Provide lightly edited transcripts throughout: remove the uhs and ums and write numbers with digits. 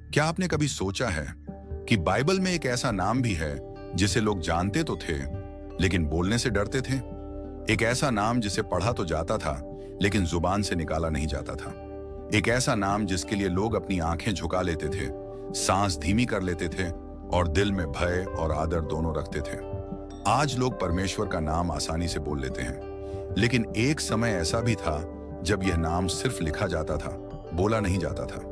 क्या आपने कभी सोचा है कि बाइबल में एक ऐसा नाम भी है जिसे लोग जानते तो थे लेकिन बोलने से डरते थे? एक ऐसा नाम जिसे पढ़ा तो जाता था लेकिन जुबान से निकाला नहीं जाता था। एक ऐसा नाम जिसके लिए लोग अपनी आंखें झुका लेते थे, सांस धीमी कर लेते थे और दिल में भय और आदर दोनों रखते थे। आज लोग परमेश्वर का नाम आसानी से बोल लेते हैं, लेकिन एक समय ऐसा भी था जब यह नाम सिर्फ लिखा जाता था, बोला नहीं जाता था।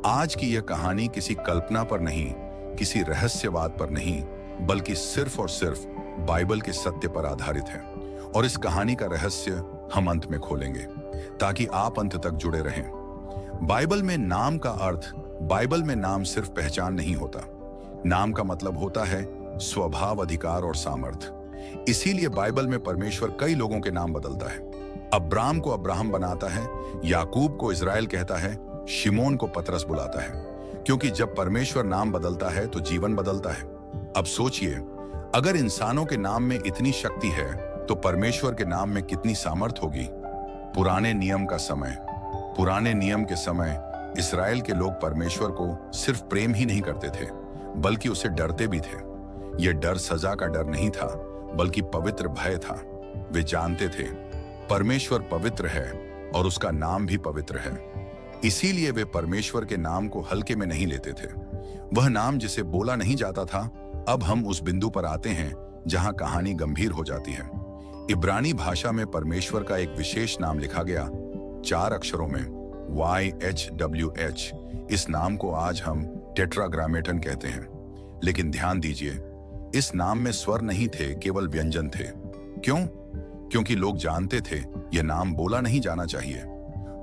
आज की यह कहानी किसी कल्पना पर नहीं, किसी रहस्यवाद पर नहीं, बल्कि सिर्फ और सिर्फ बाइबल के सत्य पर आधारित है। और इस कहानी का रहस्य हम अंत में खोलेंगे ताकि आप अंत तक जुड़े रहें। बाइबल में नाम का अर्थ, बाइबल में नाम सिर्फ पहचान नहीं होता। नाम का मतलब होता है स्वभाव, अधिकार और सामर्थ। इसीलिए बाइबल में परमेश्वर कई लोगों के नाम बदलता है। अब्राम को अब्राहम बनाता है, याकूब को इज़राइल कहता है, शिमोन को पतरस बुलाता है, क्योंकि जब परमेश्वर नाम बदलता है तो जीवन बदलता है। अब सोचिए, अगर इंसानों के नाम में इतनी शक्ति है तो परमेश्वर के नाम में कितनी सामर्थ होगी। पुराने नियम के समय इस्राएल के लोग परमेश्वर को सिर्फ प्रेम ही नहीं करते थे, बल्कि उसे डरते भी थे। यह डर सजा का डर नहीं था, बल्कि पवित्र भय था। वे जानते थे परमेश्वर पवित्र है और उसका नाम भी पवित्र है। इसीलिए वे परमेश्वर के नाम को हल्के में नहीं लेते थे। वह नाम जिसे बोला नहीं जाता था। अब हम उस बिंदु पर आते हैं जहां कहानी गंभीर हो जाती है। इब्रानी भाषा में परमेश्वर का एक विशेष नाम लिखा गया, 4 अक्षरों में, YHWH। इस नाम को आज हम टेट्राग्रामेटन कहते हैं। लेकिन ध्यान दीजिए, इस नाम में स्वर नहीं थे, केवल व्यंजन थे। क्यों? क्योंकि लोग जानते थे यह नाम बोला नहीं जाना चाहिए।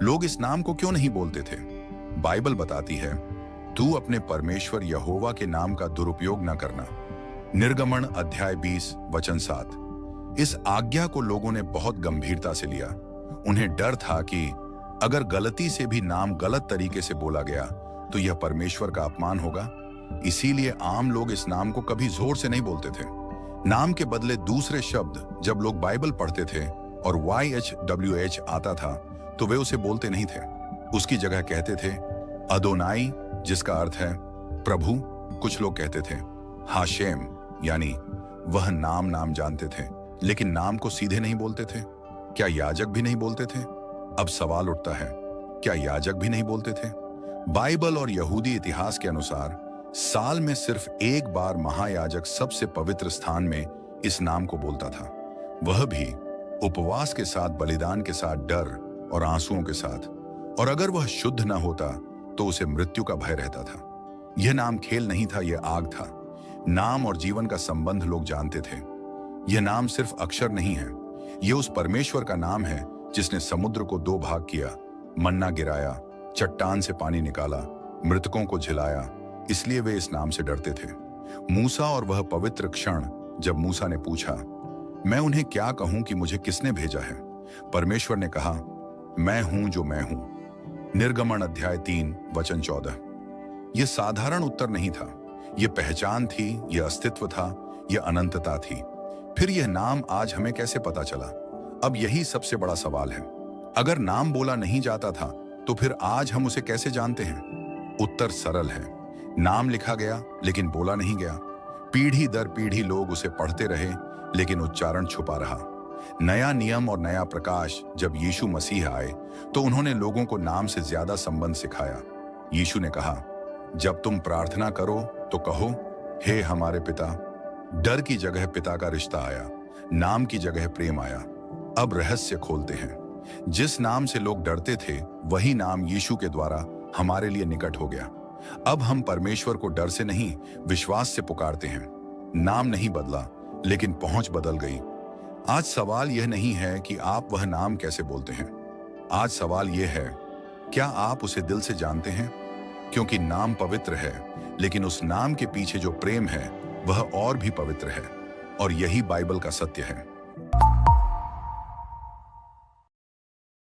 लोग इस नाम को क्यों नहीं बोलते थे? बाइबल बताती है, तू अपने परमेश्वर यहोवा के नाम का दुरुपयोग न करना। निर्गमन अध्याय 20 वचन 7। इस आज्ञा को लोगों ने बहुत गंभीरता से लिया। उन्हें डर था कि अगर गलती से भी नाम गलत तरीके से बोला गया तो यह परमेश्वर का अपमान होगा। इसीलिए आम लोग इस नाम को कभी जोर से नहीं बोलते थे। नाम के बदले दूसरे शब्द जब लोग बाइबल पढ़ते थे और YHWH आता था तो वे उसे बोलते नहीं थे। उसकी जगह कहते थे अदोनाई, जिसका अर्थ है प्रभु। कुछ लोग कहते थे हाशेम, यानी वह नाम जानते थे लेकिन नाम को सीधे नहीं बोलते थे। क्या याजक भी नहीं बोलते थे? अब सवाल उठता है, क्या याजक भी नहीं बोलते थे? बाइबल और यहूदी इतिहास के अनुसार साल में सिर्फ एक बार महायाजक सबसे पवित्र स्थान में इस नाम को बोलता था, वह भी उपवास के साथ, बलिदान के साथ, डर और आंसुओं के साथ। और अगर वह शुद्ध न होता तो उसे मृत्यु का भय रहता था। यह नाम खेल नहीं था, यह आग था। नाम और जीवन का संबंध लोग जानते थे। यह नाम सिर्फ अक्षर नहीं है, यह उस परमेश्वर का नाम है जिसने समुद्र को 2 भाग किया, मन्ना गिराया, चट्टान से पानी निकाला, मृतकों को झिलाया। इसलिए वे इस नाम से डरते थे। मूसा और वह पवित्र क्षण जब मूसा ने पूछा, मैं उन्हें क्या कहूं कि मुझे किसने भेजा है? परमेश्वर ने कहा, मैं हूं जो मैं हूं। निर्गमन अध्याय 3 वचन 14। यह साधारण उत्तर नहीं था, यह पहचान थी, यह अस्तित्व था, यह अनंतता थी। फिर यह नाम आज हमें कैसे पता चला? अब यही सबसे बड़ा सवाल है। अगर नाम बोला नहीं जाता था तो फिर आज हम उसे कैसे जानते हैं? उत्तर सरल है, नाम लिखा गया लेकिन बोला नहीं गया। पीढ़ी दर पीढ़ी लोग उसे पढ़ते रहे लेकिन उच्चारण छुपा रहा। नया नियम और नया प्रकाश जब यीशु मसीह आए तो उन्होंने लोगों को नाम से ज्यादा संबंध सिखाया। यीशु ने कहा, जब तुम प्रार्थना करो तो कहो, हे हमारे पिता। डर की जगह पिता का रिश्ता आया, नाम की जगह प्रेम आया। अब रहस्य खोलते हैं। जिस नाम से लोग डरते थे वही नाम यीशु के द्वारा हमारे लिए निकट हो गया। अब हम परमेश्वर को डर से नहीं, विश्वास से पुकारते हैं। नाम नहीं बदला लेकिन पहुंच बदल गई। आज सवाल यह नहीं है कि आप वह नाम कैसे बोलते हैं। आज सवाल यह है, क्या आप उसे दिल से जानते हैं? क्योंकि नाम पवित्र है, लेकिन उस नाम के पीछे जो प्रेम है वह और भी पवित्र है। और यही बाइबल का सत्य है।